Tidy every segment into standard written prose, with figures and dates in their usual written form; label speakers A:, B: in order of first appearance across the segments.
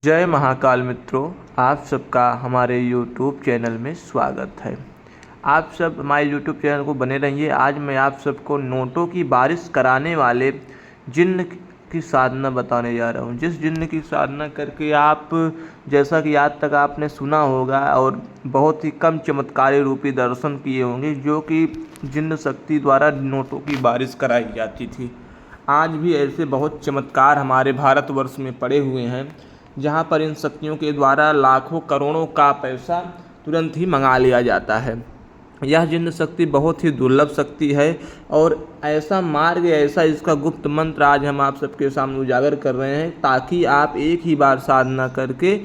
A: जय महाकाल मित्रों, आप सबका हमारे YouTube चैनल में स्वागत है। आप सब हमारे YouTube चैनल को बने रहिए। आज मैं आप सबको नोटों की बारिश कराने वाले जिन्न की साधना बताने जा रहा हूँ, जिस जिन्न की साधना करके आप, जैसा कि आज तक आपने सुना होगा और बहुत ही कम चमत्कारी रूपी दर्शन किए होंगे, जो कि जिन्न शक्ति द्वारा नोटों की बारिश कराई जाती थी। आज भी ऐसे बहुत चमत्कार हमारे भारतवर्ष में पड़े हुए हैं, जहाँ पर इन शक्तियों के द्वारा लाखों करोड़ों का पैसा तुरंत ही मंगा लिया जाता है। यह जिन्न शक्ति बहुत ही दुर्लभ शक्ति है और ऐसा मार्ग, ऐसा इसका गुप्त मंत्र आज हम आप सबके सामने उजागर कर रहे हैं, ताकि आप एक ही बार साधना करके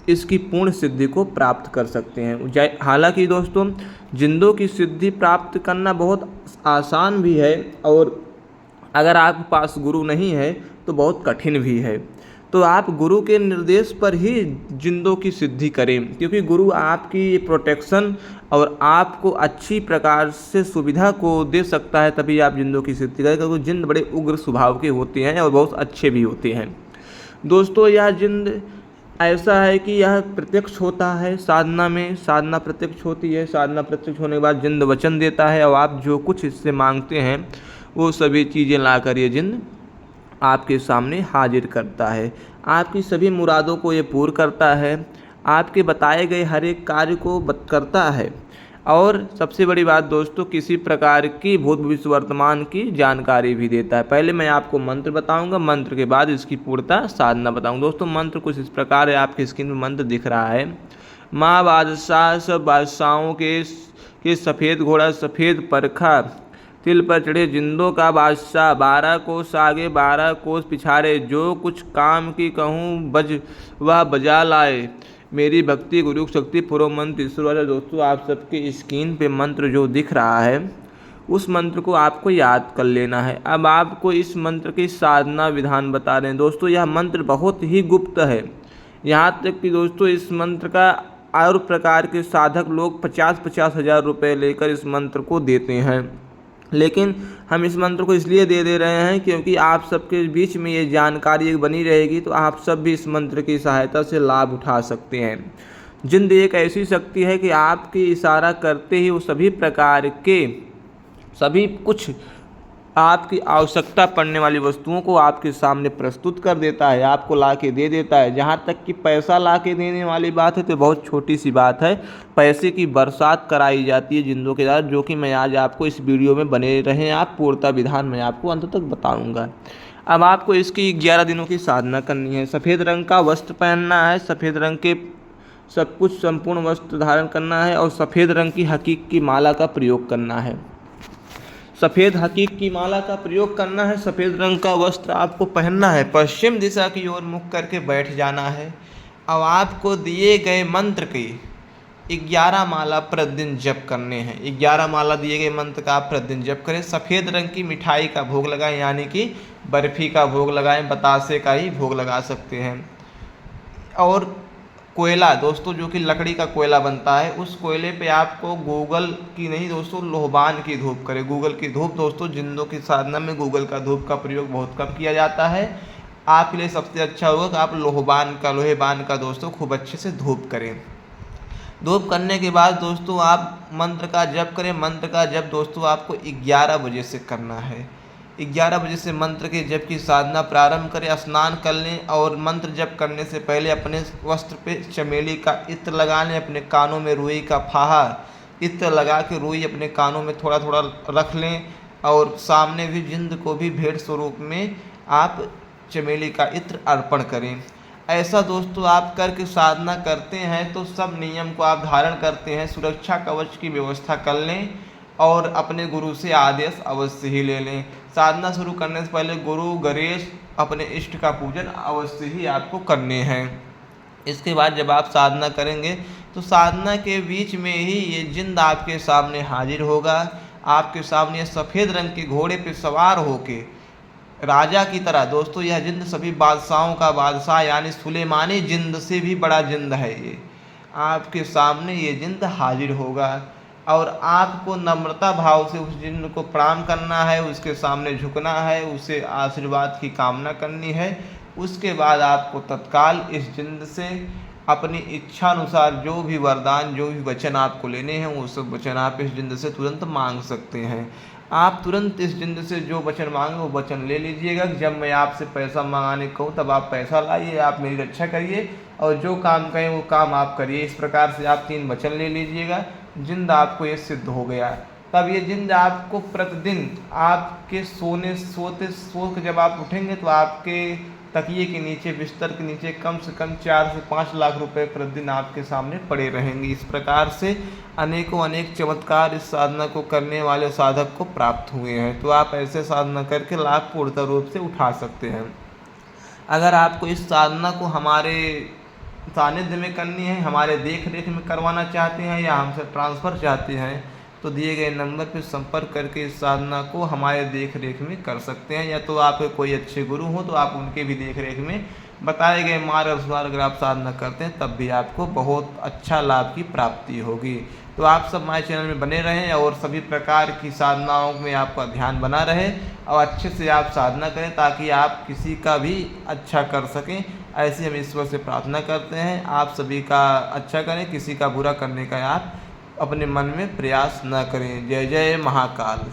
A: इसकी पूर्ण सिद्धि को प्राप्त कर सकते हैं। हालांकि दोस्तों, जिंदों की सिद्धि प्राप्त करना बहुत आसान भी है और अगर आपके पास गुरु नहीं है तो बहुत कठिन भी है। तो आप गुरु के निर्देश पर ही जिंदों की सिद्धि करें, क्योंकि गुरु आपकी प्रोटेक्शन और आपको अच्छी प्रकार से सुविधा को दे सकता है, तभी आप जिंदों की सिद्धि करें, क्योंकि जिंद बड़े उग्र स्वभाव के होते हैं और बहुत अच्छे भी होते हैं। दोस्तों, यह जिंद ऐसा है कि यह प्रत्यक्ष होता है साधना में, साधना प्रत्यक्ष होती है। साधना प्रत्यक्ष होने के बाद जिंद वचन देता है और आप जो कुछ इससे मांगते हैं वो सभी चीज़ें लाकर ये जिंद आपके सामने हाजिर करता है। आपकी सभी मुरादों को ये पूर्ण करता है, आपके बताए गए हर एक कार्य को करता है। और सबसे बड़ी बात दोस्तों, किसी प्रकार की भूत भविष्य वर्तमान की जानकारी भी देता है। पहले मैं आपको मंत्र बताऊंगा, मंत्र के बाद इसकी पूर्णता साधना बताऊंगा। दोस्तों, मंत्र कुछ इस प्रकार है, आपकी स्क्रीन में मंत्र दिख रहा है। माँ बादशाह सब बादशाहों के सफ़ेद घोड़ा सफ़ेद परखा, तिल पर चढ़े जिंदों का बादशाह, 12 कोस आगे 12 कोस पिछाड़े, जो कुछ काम की कहूँ वह बजा लाए, मेरी भक्ति गुरु शक्ति पुरो मंत्र ईश्वर वाले। दोस्तों, आप सबके स्क्रीन पे मंत्र जो दिख रहा है, उस मंत्र को आपको याद कर लेना है। अब आपको इस मंत्र की साधना विधान बता रहे हैं। दोस्तों, यह मंत्र बहुत ही गुप्त है, यहाँ तक कि दोस्तों इस मंत्र का और प्रकार के साधक लोग 50-50 हज़ार रुपये लेकर इस मंत्र को देते हैं। लेकिन हम इस मंत्र को इसलिए दे रहे हैं क्योंकि आप सबके बीच में ये जानकारी बनी रहेगी, तो आप सब भी इस मंत्र की सहायता से लाभ उठा सकते हैं। जिंद एक ऐसी शक्ति है कि आपके इशारा करते ही वो सभी प्रकार के सभी कुछ आपकी आवश्यकता पड़ने वाली वस्तुओं को आपके सामने प्रस्तुत कर देता है, आपको ला के दे देता है। जहाँ तक कि पैसा ला के देने वाली बात है तो बहुत छोटी सी बात है, पैसे की बरसात कराई जाती है जिंदों के द्वारा, जो कि मैं आज आपको इस वीडियो में बने रहें, आप पूर्णता विधान मैं आपको अंत तक बताऊँगा। अब आपको इसकी 11 दिनों की साधना करनी है। सफ़ेद रंग का वस्त्र पहनना है, सफ़ेद रंग के सब कुछ संपूर्ण वस्त्र धारण करना है और सफ़ेद रंग की हकीक की माला का प्रयोग करना है। सफ़ेद हकीक की माला का प्रयोग करना है, सफ़ेद रंग का वस्त्र आपको पहनना है, पश्चिम दिशा की ओर मुख करके बैठ जाना है। अब आपको दिए गए मंत्र की 11 माला प्रतिदिन जप करने हैं। 11 माला दिए गए मंत्र का आप प्रतिदिन जप करें। सफ़ेद रंग की मिठाई का भोग लगाएं, यानी कि बर्फ़ी का भोग लगाएं, बतासे का ही भोग लगा सकते हैं। और कोयला दोस्तों, जो कि लकड़ी का कोयला बनता है, उस कोयले पे आपको गूगल की नहीं दोस्तों, लोहबान की धूप करें। गूगल की धूप दोस्तों, जिंदों की साधना में गूगल का धूप का प्रयोग बहुत कम किया जाता है। आपके लिए सबसे अच्छा होगा कि आप लोहेबान का दोस्तों खूब अच्छे से धूप करें। धूप करने के बाद दोस्तों आप मंत्र का जप करें। मंत्र का जप दोस्तों आपको 11 बजे से करना है। 11 बजे से मंत्र के जप की साधना प्रारंभ करें। स्नान कर लें और मंत्र जप करने से पहले अपने वस्त्र पे चमेली का इत्र लगा लें। अपने कानों में रुई का फाहा इत्र लगा के रुई अपने कानों में थोड़ा थोड़ा रख लें और सामने भी जिंद को भी भेंट स्वरूप में आप चमेली का इत्र अर्पण करें। ऐसा दोस्तों आप करके साधना करते हैं तो सब नियम को आप धारण करते हैं। सुरक्षा कवच की व्यवस्था कर लें और अपने गुरु से आदेश अवश्य ही ले लें। साधना शुरू करने से पहले गुरु गणेश अपने इष्ट का पूजन अवश्य ही आपको करने हैं। इसके बाद जब आप साधना करेंगे तो साधना के बीच में ही ये जिंद आपके सामने हाजिर होगा। आपके सामने सफ़ेद रंग के घोड़े पे सवार होके राजा की तरह, दोस्तों यह जिंद सभी बादशाहों का बादशाह यानी सुलेमानी जिंद से भी बड़ा जिंद है, ये आपके सामने ये जिंद हाजिर होगा और आपको नम्रता भाव से उस जिन्न को प्रणाम करना है, उसके सामने झुकना है, उसे आशीर्वाद की कामना करनी है उसके बाद आपको तत्काल इस जिंद से अपनी इच्छा अनुसार जो भी वरदान, जो भी वचन आपको लेने हैं, वो सब वचन आप इस जिंद से तुरंत मांग सकते हैं। आप तुरंत इस जिंद से जो वचन मांगे वो वचन ले लीजिएगा। जब मैं आपसे पैसा मंगाने कहूँ तब आप पैसा लाइए, आप मेरी रक्षा करिए, और जो काम कहें वो काम आप करिए। इस प्रकार से आप 3 वचन ले लीजिएगा, जिंद आपको ये सिद्ध हो गया। तब ये जिंद आपको प्रतिदिन आपके सो के जब आप उठेंगे तो आपके तकिए के नीचे, बिस्तर के नीचे कम से कम 4 से 5 लाख रुपए प्रतिदिन आपके सामने पड़े रहेंगे। इस प्रकार से अनेकों अनेक चमत्कार इस साधना को करने वाले साधक को प्राप्त हुए हैं। तो आप ऐसे साधना करके लाभ पूर्णतः रूप से उठा सकते हैं। अगर आपको इस साधना को हमारे सानिध्य में करनी है, हमारे देख रेख में करवाना चाहते हैं, या हमसे ट्रांसफ़र चाहते हैं, तो दिए गए नंबर पर संपर्क करके इस साधना को हमारे देख रेख में कर सकते हैं। या तो आपके कोई अच्छे गुरु हो तो आप उनके भी देख रेख में बताए गए मार्ग अनुसार अगर आप साधना करते हैं तब भी आपको बहुत अच्छा लाभ की प्राप्ति होगी। तो आप सब हमारे चैनल में बने रहें और सभी प्रकार की साधनाओं में आपका ध्यान बना रहे और अच्छे से आप साधना करें ताकि आप किसी का भी अच्छा कर सकें। ऐसे हम ईश्वर से प्रार्थना करते हैं, आप सभी का अच्छा करें, किसी का बुरा करने का आप अपने मन में प्रयास न करें। जय जय महाकाल।